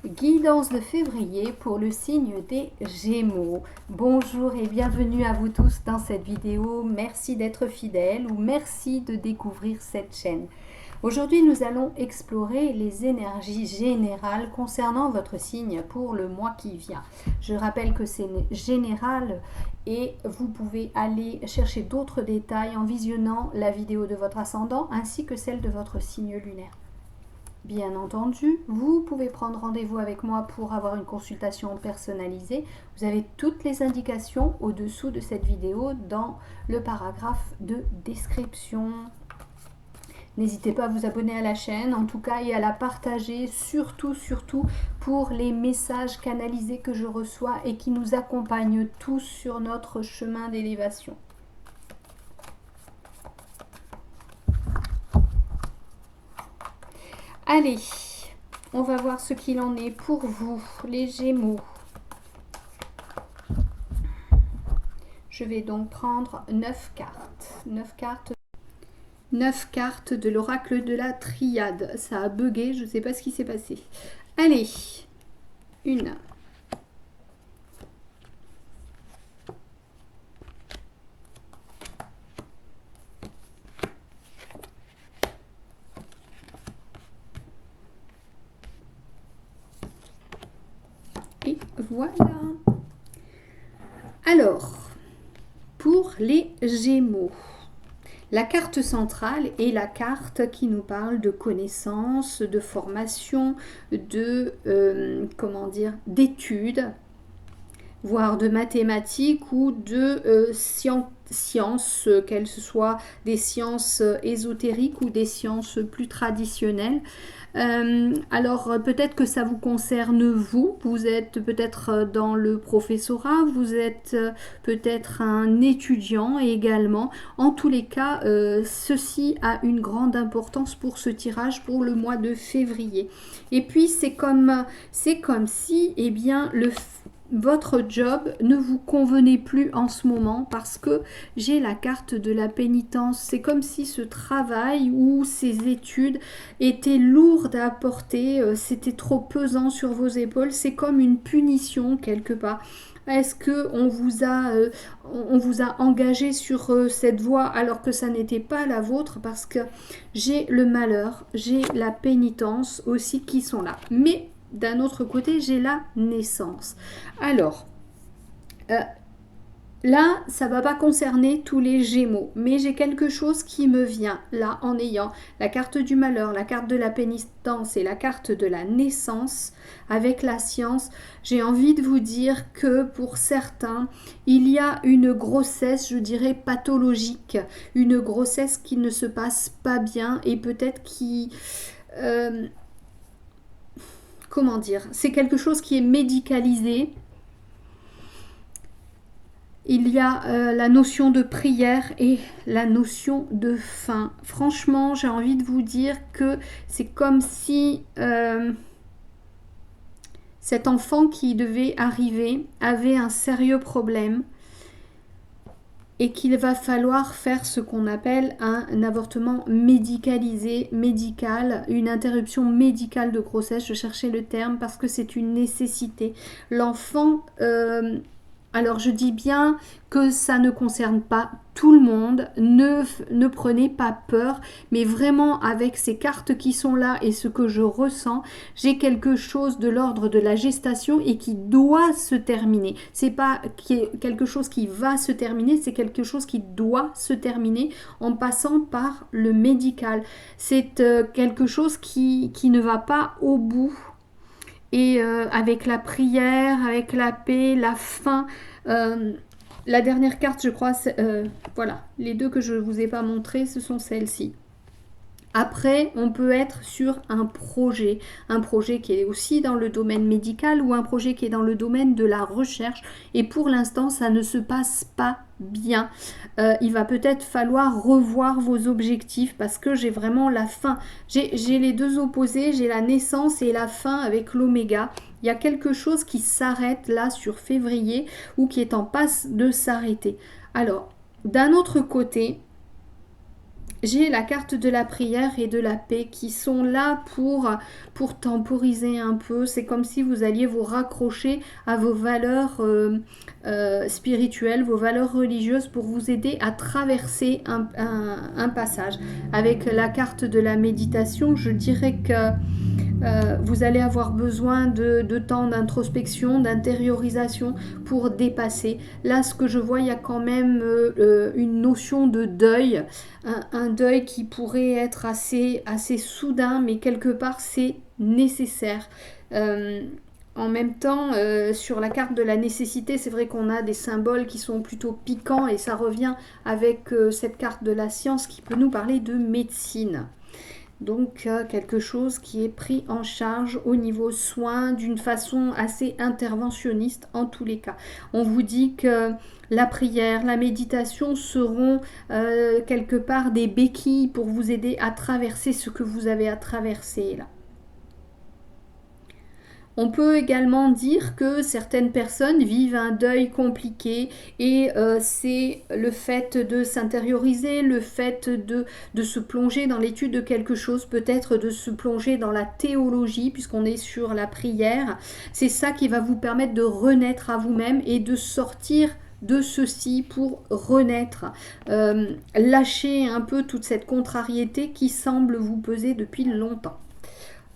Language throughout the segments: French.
Guidance de février pour le signe des Gémeaux. Bonjour et bienvenue à vous tous dans cette vidéo. Merci d'être fidèles ou merci de découvrir cette chaîne. Aujourd'hui, nous allons explorer les énergies générales concernant votre signe pour le mois qui vient. Je rappelle que c'est général et vous pouvez aller chercher d'autres détails en visionnant la vidéo de votre ascendant ainsi que celle de votre signe lunaire. Bien entendu, vous pouvez prendre rendez-vous avec moi pour avoir une consultation personnalisée. Vous avez toutes les indications au-dessous de cette vidéo dans le paragraphe de description. N'hésitez pas à vous abonner à la chaîne, en tout cas, et à la partager, surtout pour les messages canalisés que je reçois et qui nous accompagnent tous sur notre chemin d'élévation. Allez, on va voir ce qu'il en est pour vous, les Gémeaux. Je vais donc prendre 9 cartes. 9 cartes de l'oracle de la triade. Ça a bugué, je ne sais pas ce qui s'est passé. Allez, une. Et voilà. Alors, pour les Gémeaux, la carte centrale est la carte qui nous parle de connaissances, de formation, de d'études, voire de mathématiques ou de sciences, qu'elles soient des sciences ésotériques ou des sciences plus traditionnelles. Alors peut-être que ça vous concerne vous êtes peut-être dans le professorat, vous êtes peut-être un étudiant également. En tous les cas, ceci a une grande importance pour ce tirage pour le mois de février. Et puis c'est comme si votre job ne vous convenait plus en ce moment parce que j'ai la carte de la pénitence. C'est comme si ce travail ou ces études étaient lourdes à porter, c'était trop pesant sur vos épaules. C'est comme une punition quelque part. Est-ce que on vous a engagé sur cette voie alors que ça n'était pas la vôtre? Parce que j'ai le malheur, j'ai la pénitence aussi qui sont là. Mais d'un autre côté, j'ai la naissance. Alors, là, ça ne va pas concerner tous les Gémeaux, mais j'ai quelque chose qui me vient là en ayant la carte du malheur, la carte de la pénitence et la carte de la naissance avec la science. J'ai envie de vous dire que pour certains, il y a une grossesse, je dirais, pathologique, une grossesse qui ne se passe pas bien et peut-être qui... comment dire, c'est quelque chose qui est médicalisé. Il y a la notion de prière et la notion de faim. Franchement, j'ai envie de vous dire que c'est comme si cet enfant qui devait arriver avait un sérieux problème et qu'il va falloir faire ce qu'on appelle un avortement médicalisé, médical, une interruption médicale de grossesse. Je cherchais le terme parce que c'est une nécessité. L'enfant, alors je dis bien que ça ne concerne pas tout le monde, ne prenez pas peur, mais vraiment avec ces cartes qui sont là et ce que je ressens, j'ai quelque chose de l'ordre de la gestation et qui doit se terminer. C'est pas quelque chose qui va se terminer, c'est quelque chose qui doit se terminer en passant par le médical. C'est quelque chose qui ne va pas au bout. Et avec la prière, avec la paix, la faim, la dernière carte, je crois, voilà, les deux que je ne vous ai pas montrées, ce sont celles-ci. Après, on peut être sur un projet qui est aussi dans le domaine médical ou un projet qui est dans le domaine de la recherche. Et pour l'instant, ça ne se passe pas bien. Il va peut-être falloir revoir vos objectifs parce que j'ai vraiment la fin. J'ai les deux opposés, j'ai la naissance et la fin avec l'oméga. Il y a quelque chose qui s'arrête là sur février ou qui est en passe de s'arrêter. Alors, d'un autre côté, j'ai la carte de la prière et de la paix qui sont là pour temporiser un peu. C'est comme si vous alliez vous raccrocher à vos valeurs spirituelles, vos valeurs religieuses pour vous aider à traverser un passage. Avec la carte de la méditation, je dirais que vous allez avoir besoin de temps d'introspection, d'intériorisation pour dépasser. Là, ce que je vois, il y a quand même une notion de deuil, un deuil qui pourrait être assez soudain, mais quelque part, c'est nécessaire. En même temps, sur la carte de la nécessité, c'est vrai qu'on a des symboles qui sont plutôt piquants et ça revient avec cette carte de la science qui peut nous parler de médecine. Donc quelque chose qui est pris en charge au niveau soins d'une façon assez interventionniste en tous les cas. On vous dit que la prière, la méditation seront quelque part des béquilles pour vous aider à traverser ce que vous avez à traverser là. On peut également dire que certaines personnes vivent un deuil compliqué et c'est le fait de s'intérioriser, le fait de se plonger dans l'étude de quelque chose, peut-être de se plonger dans la théologie puisqu'on est sur la prière. C'est ça qui va vous permettre de renaître à vous-même et de sortir de ceci pour renaître, lâcher un peu toute cette contrariété qui semble vous peser depuis longtemps.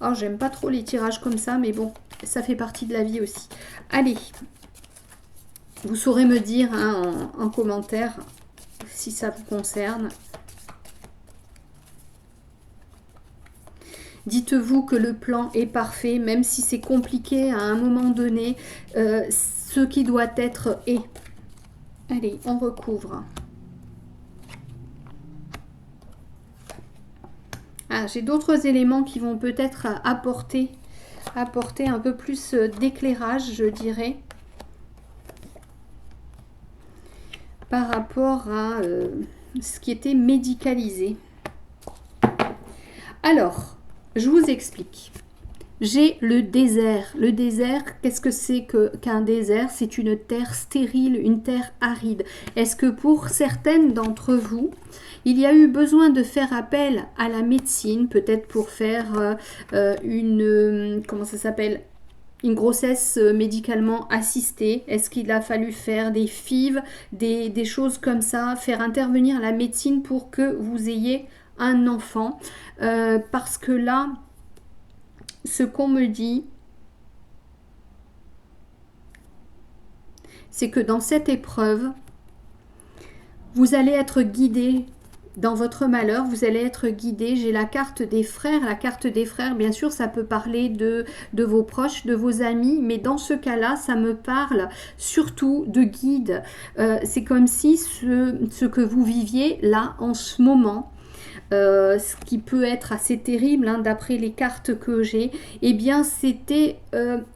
Oh, j'aime pas trop les tirages comme ça, mais bon, ça fait partie de la vie aussi. Allez, vous saurez me dire hein, en commentaire si ça vous concerne. Dites-vous que le plan est parfait, même si c'est compliqué à un moment donné, ce qui doit être est. Allez, on recouvre. Ah, j'ai d'autres éléments qui vont peut-être apporter un peu plus d'éclairage, je dirais, par rapport à ce qui était médicalisé. Alors, je vous explique. J'ai le désert. Le désert, qu'est-ce que c'est qu'un désert? C'est une terre stérile, une terre aride. Est-ce que pour certaines d'entre vous, il y a eu besoin de faire appel à la médecine, peut-être pour faire comment ça s'appelle? Une grossesse médicalement assistée? Est-ce qu'il a fallu faire des FIV, des choses comme ça, faire intervenir la médecine pour que vous ayez un enfant? Parce que là, ce qu'on me dit, c'est que dans cette épreuve, vous allez être guidé dans votre malheur, vous allez être guidé. J'ai la carte des frères. La carte des frères, bien sûr, ça peut parler de vos proches, de vos amis, mais dans ce cas-là, ça me parle surtout de guide. C'est comme si ce que vous viviez là en ce moment, ce qui peut être assez terrible hein, d'après les cartes que j'ai, eh bien c'était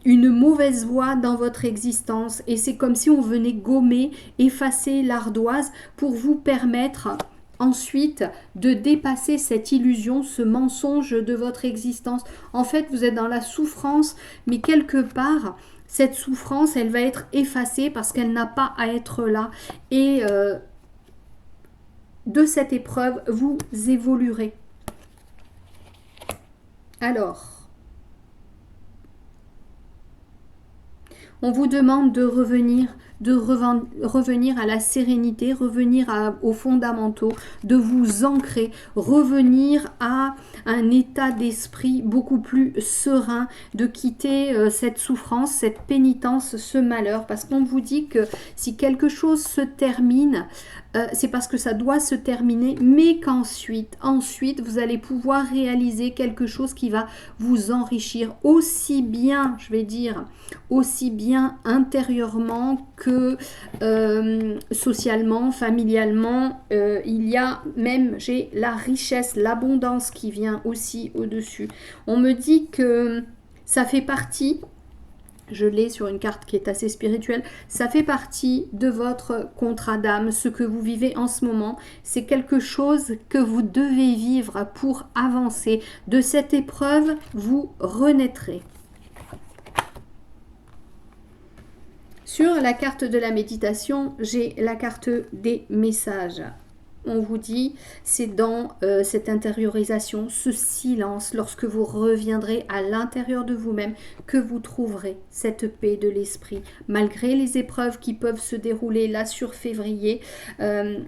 une mauvaise voie dans votre existence et c'est comme si on venait gommer, effacer l'ardoise pour vous permettre ensuite de dépasser cette illusion, ce mensonge de votre existence. En fait, vous êtes dans la souffrance, mais quelque part, cette souffrance, elle va être effacée parce qu'elle n'a pas à être là et de cette épreuve, vous évoluerez. Alors, on vous demande de revenir à la sérénité, revenir aux fondamentaux, de vous ancrer, revenir à un état d'esprit beaucoup plus serein, de quitter cette souffrance, cette pénitence, ce malheur, parce qu'on vous dit que si quelque chose se termine, c'est parce que ça doit se terminer, mais qu'ensuite, vous allez pouvoir réaliser quelque chose qui va vous enrichir aussi bien, je vais dire, aussi bien intérieurement que socialement, familialement. Il y a même, j'ai la richesse, l'abondance qui vient aussi au-dessus. On me dit que ça fait partie, je l'ai sur une carte qui est assez spirituelle, ça fait partie de votre contrat d'âme, ce que vous vivez en ce moment, c'est quelque chose que vous devez vivre pour avancer. De cette épreuve, vous renaîtrez. Sur la carte de la méditation, j'ai la carte des messages. on vous dit, c'est dans cette intériorisation, ce silence, lorsque vous reviendrez à l'intérieur de vous-même, que vous trouverez cette paix de l'esprit. Malgré les épreuves qui peuvent se dérouler là sur février, je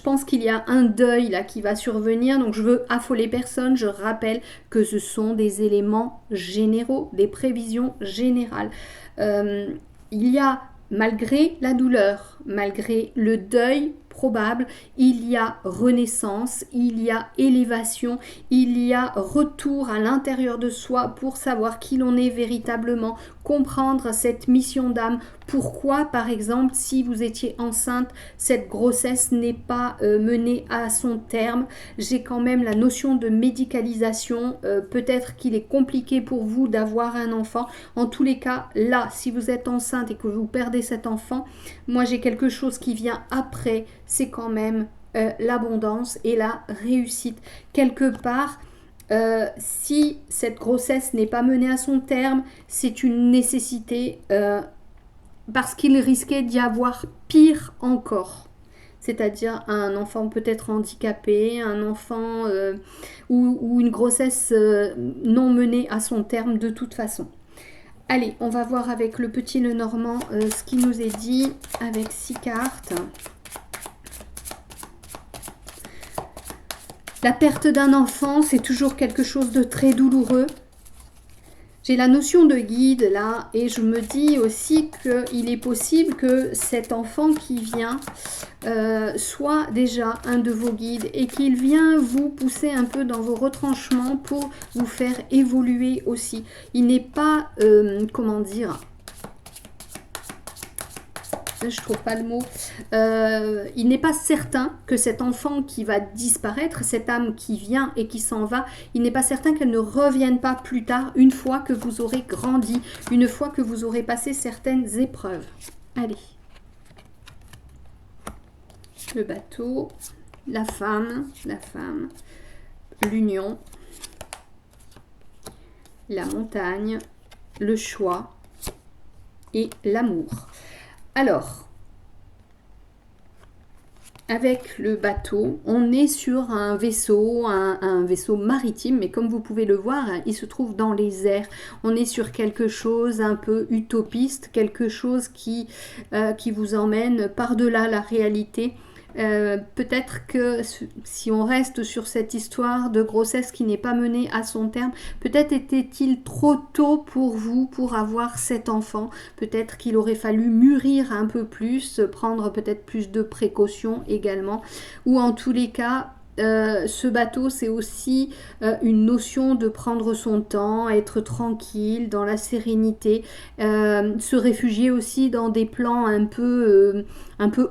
pense qu'il y a un deuil là qui va survenir, donc je veux affoler personne, je rappelle que ce sont des éléments généraux, des prévisions générales. Il y a, malgré la douleur, malgré le deuil probable, il y a renaissance, il y a élévation, il y a retour à l'intérieur de soi pour savoir qui l'on est véritablement, comprendre cette mission d'âme. Pourquoi, par exemple, si vous étiez enceinte, cette grossesse n'est pas menée à son terme. J'ai quand même la notion de médicalisation. Peut-être qu'il est compliqué pour vous d'avoir un enfant. En tous les cas, là, si vous êtes enceinte et que vous perdez cet enfant, moi j'ai quelque chose qui vient après. C'est quand même l'abondance et la réussite. Quelque part, si cette grossesse n'est pas menée à son terme, c'est une nécessité parce qu'il risquait d'y avoir pire encore. C'est-à-dire un enfant peut-être handicapé, un enfant ou une grossesse non menée à son terme de toute façon. Allez, on va voir avec le petit Lenormand ce qui nous est dit avec 6 cartes. La perte d'un enfant, c'est toujours quelque chose de très douloureux. J'ai la notion de guide là et je me dis aussi qu'il est possible que cet enfant qui vient soit déjà un de vos guides et qu'il vient vous pousser un peu dans vos retranchements pour vous faire évoluer aussi. Il n'est pas, comment dire... je trouve pas le mot, il n'est pas certain que cet enfant qui va disparaître, cette âme qui vient et qui s'en va, il n'est pas certain qu'elle ne revienne pas plus tard, une fois que vous aurez grandi, une fois que vous aurez passé certaines épreuves. Allez. Le bateau, la femme, l'union, la montagne, le choix et l'amour. Alors, avec le bateau, on est sur un vaisseau, un vaisseau maritime, mais comme vous pouvez le voir, il se trouve dans les airs. On est sur quelque chose un peu utopiste, quelque chose qui vous emmène par-delà la réalité. Peut-être que si on reste sur cette histoire de grossesse qui n'est pas menée à son terme, peut-être était-il trop tôt pour vous pour avoir cet enfant. Peut-être qu'il aurait fallu mûrir un peu plus, prendre peut-être plus de précautions également, ou en tous les cas, ce bateau, c'est aussi une notion de prendre son temps, être tranquille, dans la sérénité, se réfugier aussi dans des plans un peu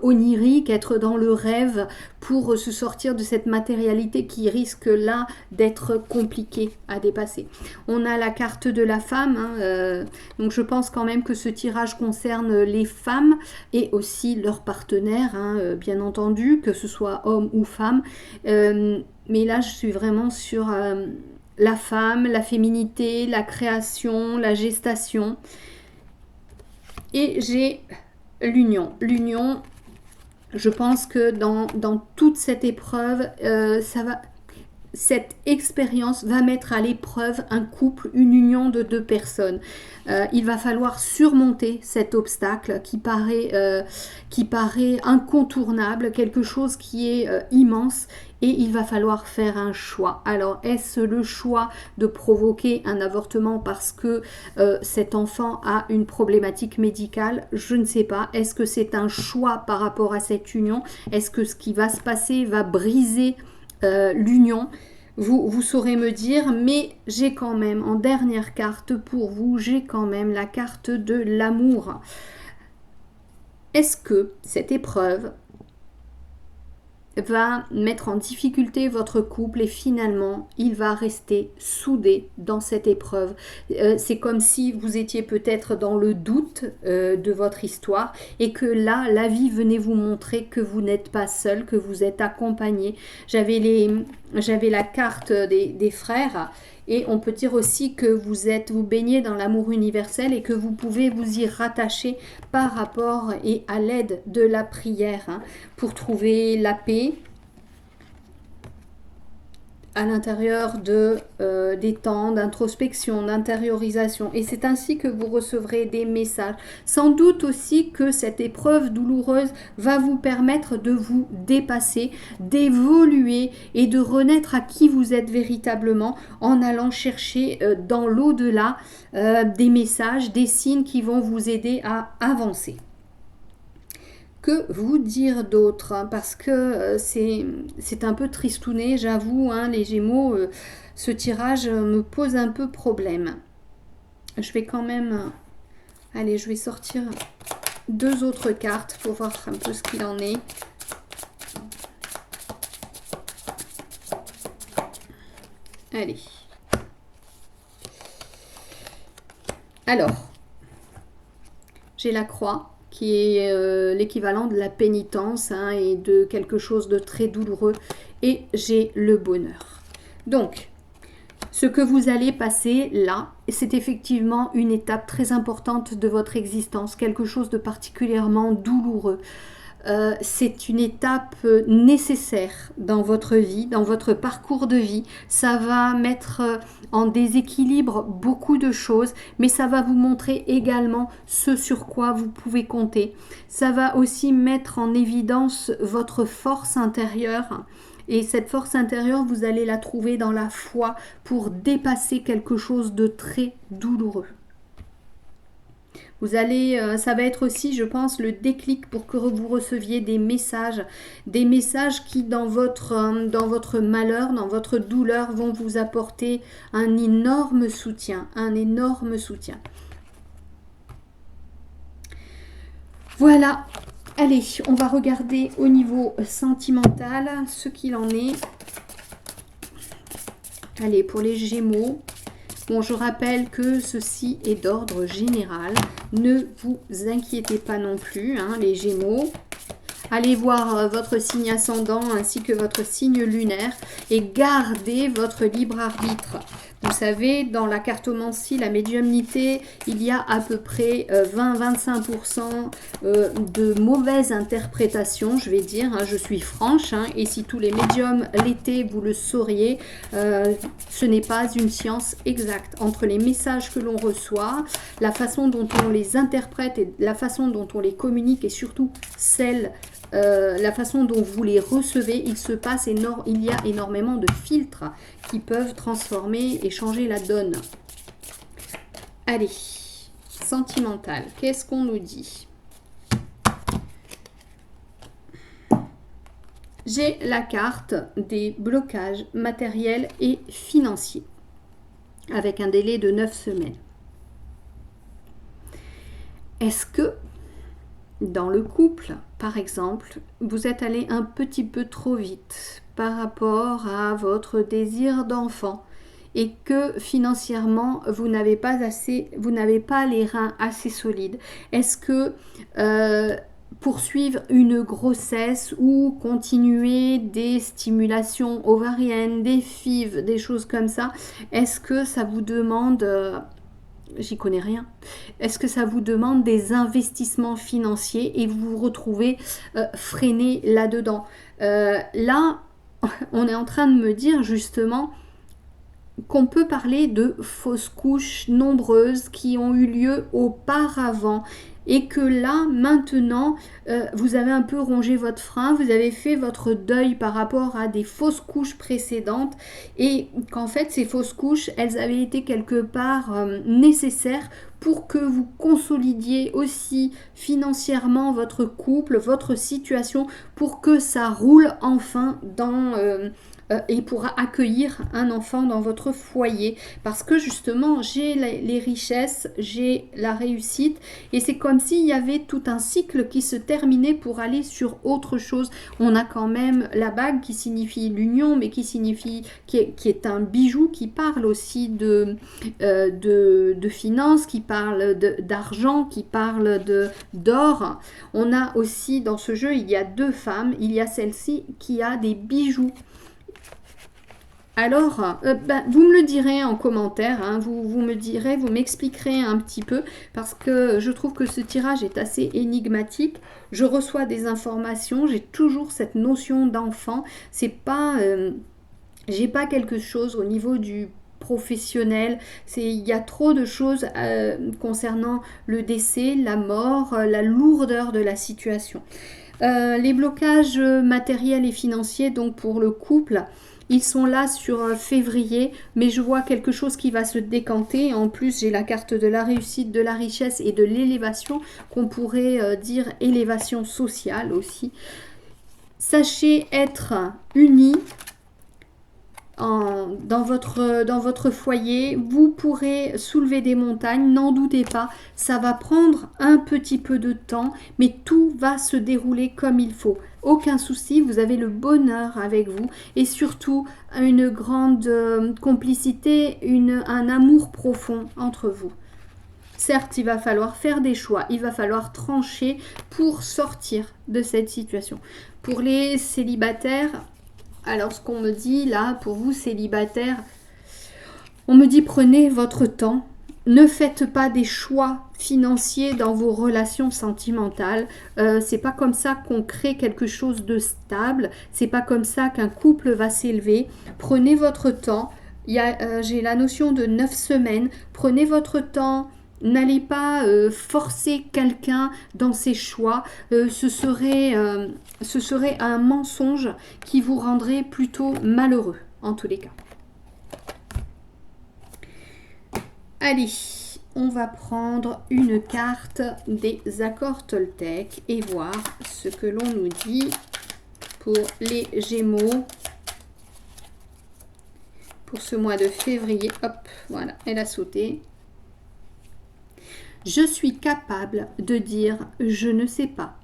oniriques, être dans le rêve pour se sortir de cette matérialité qui risque là d'être compliquée à dépasser. On a la carte de la femme, donc je pense quand même que ce tirage concerne les femmes et aussi leurs partenaires, bien entendu, que ce soit homme ou femme. Mais là, je suis vraiment sur la femme, la féminité, la création, la gestation. Et j'ai l'union. L'union, je pense que dans toute cette épreuve, cette expérience va mettre à l'épreuve un couple, une union de 2 personnes. Il va falloir surmonter cet obstacle qui paraît incontournable, quelque chose qui est immense, et il va falloir faire un choix. Alors, est-ce le choix de provoquer un avortement parce que cet enfant a une problématique médicale? Je ne sais pas. Est-ce que c'est un choix par rapport à cette union? Est-ce que ce qui va se passer va briser l'union? Vous saurez me dire, mais j'ai quand même, en dernière carte pour vous, j'ai quand même la carte de l'amour. Est-ce que cette épreuve va mettre en difficulté votre couple et finalement il va rester soudé dans cette épreuve? C'est comme si vous étiez peut-être dans le doute de votre histoire et que là la vie venait vous montrer que vous n'êtes pas seul, que vous êtes accompagné. J'avais la carte des frères Et on peut dire aussi que vous baignez dans l'amour universel et que vous pouvez vous y rattacher par rapport et à l'aide de la prière, hein, pour trouver la paix à l'intérieur des temps d'introspection, d'intériorisation. Et c'est ainsi que vous recevrez des messages. Sans doute aussi que cette épreuve douloureuse va vous permettre de vous dépasser, d'évoluer et de renaître à qui vous êtes véritablement en allant chercher dans l'au-delà des messages, des signes qui vont vous aider à avancer. Que vous dire d'autre, hein, parce que c'est un peu tristouné, j'avoue, hein, les Gémeaux, ce tirage me pose un peu problème. Je vais quand même... allez, je vais sortir 2 autres cartes pour voir un peu ce qu'il en est. Allez. Alors, j'ai la croix, qui est l'équivalent de la pénitence, hein, et de quelque chose de très douloureux. Et j'ai le bonheur. Donc, ce que vous allez passer là, c'est effectivement une étape très importante de votre existence, quelque chose de particulièrement douloureux. C'est une étape nécessaire dans votre vie, dans votre parcours de vie. Ça va mettre en déséquilibre beaucoup de choses, mais ça va vous montrer également ce sur quoi vous pouvez compter. Ça va aussi mettre en évidence votre force intérieure. Et cette force intérieure, vous allez la trouver dans la foi pour dépasser quelque chose de très douloureux. Vous allez, ça va être aussi, je pense, le déclic pour que vous receviez des messages qui dans votre malheur, dans votre douleur, vont vous apporter un énorme soutien, Voilà, allez, on va regarder au niveau sentimental ce qu'il en est. Allez, pour les Gémeaux. Bon, je rappelle que ceci est d'ordre général. Ne vous inquiétez pas non plus, hein, les Gémeaux. Allez voir votre signe ascendant ainsi que votre signe lunaire et gardez votre libre arbitre. Vous savez, dans la cartomancie, la médiumnité, il y a à peu près 20-25% de mauvaises interprétations, je vais dire, hein, je suis franche, hein, et si tous les médiums l'étaient, vous le sauriez, ce n'est pas une science exacte. Entre les messages que l'on reçoit, la façon dont on les interprète et la façon dont on les communique et surtout la façon dont vous les recevez, il y a énormément de filtres qui peuvent transformer et changer la donne. Allez, sentimental, qu'est-ce qu'on nous dit? J'ai la carte des blocages matériels et financiers avec un délai de 9 semaines. Est-ce que dans le couple, par exemple, vous êtes allé un petit peu trop vite par rapport à votre désir d'enfant et que financièrement, vous n'avez pas les reins assez solides? Est-ce que poursuivre une grossesse ou continuer des stimulations ovariennes, des FIV, des choses comme ça, est-ce que ça vous demande... j'y connais rien. Est-ce que ça vous demande des investissements financiers et vous vous retrouvez freiné là-dedans? Là, on est en train de me dire justement qu'on peut parler de fausses couches nombreuses qui ont eu lieu auparavant et que là, maintenant, vous avez un peu rongé votre frein, vous avez fait votre deuil par rapport à des fausses couches précédentes et qu'en fait, ces fausses couches, elles avaient été quelque part nécessaires pour que vous consolidiez aussi financièrement votre couple, votre situation, pour que ça roule enfin et pour accueillir un enfant dans votre foyer. Parce que justement, j'ai les richesses, j'ai la réussite et c'est comme s'il y avait tout un cycle qui se terminait pour aller sur autre chose. On a quand même la bague qui signifie l'union, mais qui est un bijou qui parle aussi de finances, qui parle d'argent, qui parle d'or. On a aussi dans ce jeu, il y a 2 femmes, il y a celle-ci qui a des bijoux. Alors, vous me le direz en commentaire, hein, vous me direz, vous m'expliquerez un petit peu, parce que je trouve que ce tirage est assez énigmatique. Je reçois des informations, j'ai toujours cette notion d'enfant. C'est pas, j'ai pas quelque chose au niveau du professionnel. Il y a trop de choses concernant le décès, la mort, la lourdeur de la situation. Les blocages matériels et financiers, donc pour le couple, ils sont là sur février, mais je vois quelque chose qui va se décanter. En plus, j'ai la carte de la réussite, de la richesse et de l'élévation, qu'on pourrait dire élévation sociale aussi. Sachez être unis dans votre foyer, vous pourrez soulever des montagnes, n'en doutez pas, ça va prendre un petit peu de temps, mais tout va se dérouler comme il faut. Aucun souci, vous avez le bonheur avec vous et surtout une grande complicité, un amour profond entre vous. Certes, il va falloir faire des choix, il va falloir trancher pour sortir de cette situation. Pour les célibataires, alors, ce qu'on me dit là, pour vous célibataires, on me dit prenez votre temps. Ne faites pas des choix financiers dans vos relations sentimentales. C'est pas comme ça qu'on crée quelque chose de stable. C'est pas comme ça qu'un couple va s'élever. Prenez votre temps. J'ai la notion de 9 semaines. Prenez votre temps. N'allez pas forcer quelqu'un dans ses choix. Ce serait un mensonge qui vous rendrait plutôt malheureux, en tous les cas. Allez, on va prendre une carte des accords Toltec et voir ce que l'on nous dit pour les Gémeaux pour ce mois de février. Hop, voilà, elle a sauté. Je suis capable de dire « je ne sais pas ».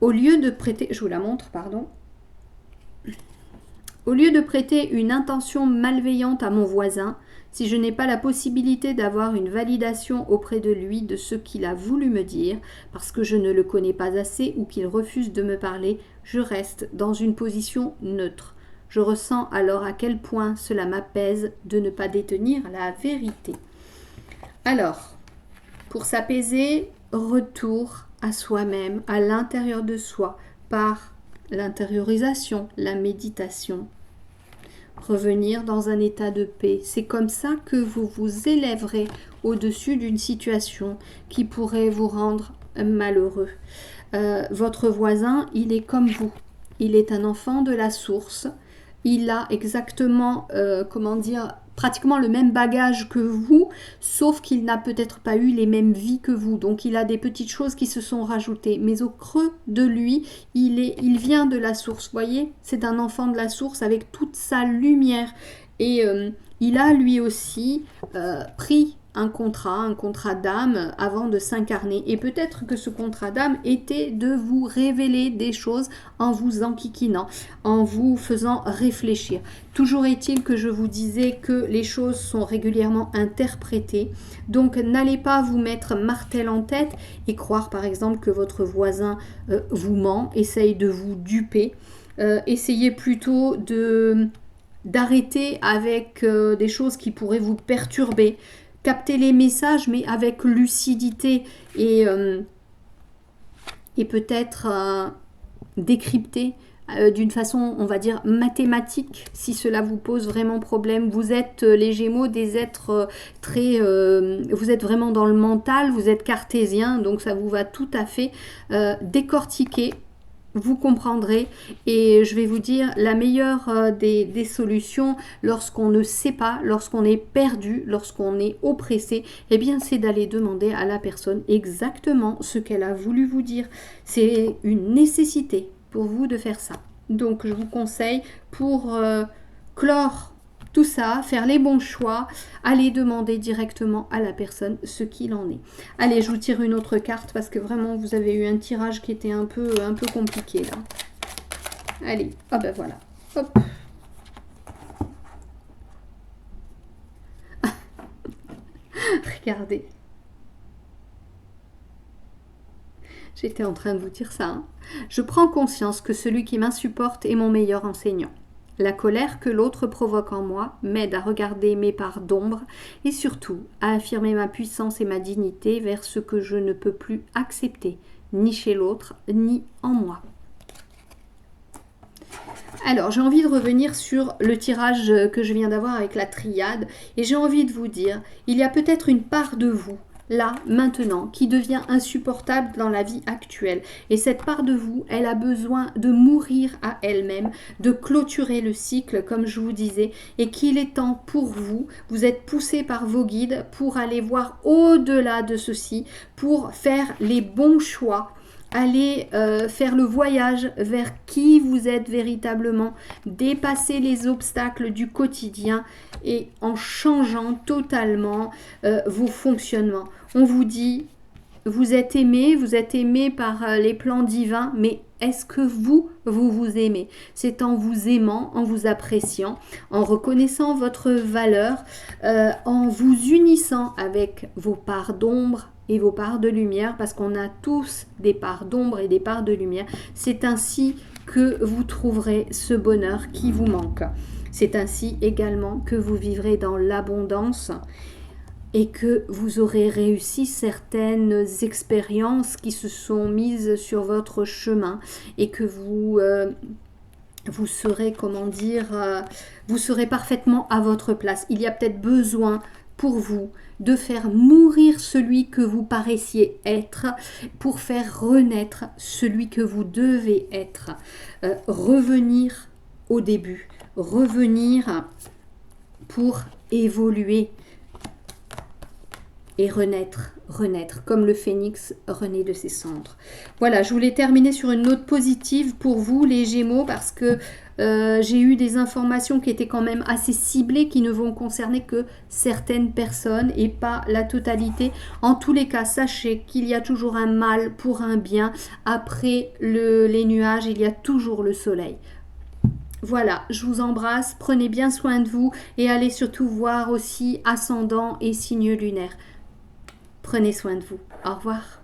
Au lieu de prêter, je vous la montre, pardon. Au lieu de prêter une intention malveillante à mon voisin, si je n'ai pas la possibilité d'avoir une validation auprès de lui de ce qu'il a voulu me dire, parce que je ne le connais pas assez ou qu'il refuse de me parler, je reste dans une position neutre. Je ressens alors à quel point cela m'apaise de ne pas détenir la vérité. Alors, pour s'apaiser, retour à soi-même, à l'intérieur de soi, par l'intériorisation, la méditation. Revenir dans un état de paix. C'est comme ça que vous vous élèverez au-dessus d'une situation qui pourrait vous rendre malheureux. Votre voisin, il est comme vous. Il est un enfant de la source. Il a exactement, pratiquement le même bagage que vous, sauf qu'il n'a peut-être pas eu les mêmes vies que vous. Donc il a des petites choses qui se sont rajoutées. Mais au creux de lui, il vient de la source. Voyez, c'est un enfant de la source avec toute sa lumière. Et il a lui aussi pris un contrat d'âme avant de s'incarner. Et peut-être que ce contrat d'âme était de vous révéler des choses en vous enquiquinant, en vous faisant réfléchir. Toujours est-il que je vous disais que les choses sont régulièrement interprétées. Donc n'allez pas vous mettre martel en tête et croire par exemple que votre voisin vous ment, essaye de vous duper. Essayez plutôt d'arrêter avec des choses qui pourraient vous perturber. Captez les messages, mais avec lucidité et peut-être décrypter d'une façon, on va dire, mathématique, si cela vous pose vraiment problème. Vous êtes, les Gémeaux, des êtres vous êtes vraiment dans le mental, vous êtes cartésien, donc ça vous va tout à fait décortiquer. Vous comprendrez et je vais vous dire la meilleure des solutions lorsqu'on ne sait pas, lorsqu'on est perdu, lorsqu'on est oppressé, eh bien c'est d'aller demander à la personne exactement ce qu'elle a voulu vous dire. C'est une nécessité pour vous de faire ça. Donc je vous conseille pour clore tout ça, faire les bons choix, aller demander directement à la personne ce qu'il en est. Allez, je vous tire une autre carte parce que vraiment vous avez eu un tirage qui était un peu compliqué là. Allez, ah ben voilà, hop. Regardez. J'étais en train de vous dire ça. Hein. Je prends conscience que celui qui m'insupporte est mon meilleur enseignant. La colère que l'autre provoque en moi m'aide à regarder mes parts d'ombre et surtout à affirmer ma puissance et ma dignité vers ce que je ne peux plus accepter, ni chez l'autre, ni en moi. Alors, j'ai envie de revenir sur le tirage que je viens d'avoir avec la triade et j'ai envie de vous dire, il y a peut-être une part de vous, là, maintenant, qui devient insupportable dans la vie actuelle. Et cette part de vous, elle a besoin de mourir à elle-même, de clôturer le cycle, comme je vous disais, et qu'il est temps pour vous, vous êtes poussé par vos guides pour aller voir au-delà de ceci, pour faire les bons choix, aller faire le voyage vers qui vous êtes véritablement, dépasser les obstacles du quotidien et en changeant totalement vos fonctionnements. On vous dit, vous êtes aimé par les plans divins, mais est-ce que vous vous aimez? C'est en vous aimant, en vous appréciant, en reconnaissant votre valeur, en vous unissant avec vos parts d'ombre et vos parts de lumière, parce qu'on a tous des parts d'ombre et des parts de lumière. C'est ainsi que vous trouverez ce bonheur qui vous manque. C'est ainsi également que vous vivrez dans l'abondance et que vous aurez réussi certaines expériences qui se sont mises sur votre chemin et que vous serez, vous serez parfaitement à votre place. Il y a peut-être besoin pour vous de faire mourir celui que vous paraissiez être pour faire renaître celui que vous devez être. Revenir au début, revenir pour évoluer et renaître, comme le phénix renaît de ses cendres. Voilà, je voulais terminer sur une note positive pour vous, les Gémeaux, parce que j'ai eu des informations qui étaient quand même assez ciblées, qui ne vont concerner que certaines personnes et pas la totalité. En tous les cas, sachez qu'il y a toujours un mal pour un bien. Après les nuages, il y a toujours le soleil. Voilà, je vous embrasse, prenez bien soin de vous et allez surtout voir aussi ascendant et signe lunaire. Prenez soin de vous. Au revoir.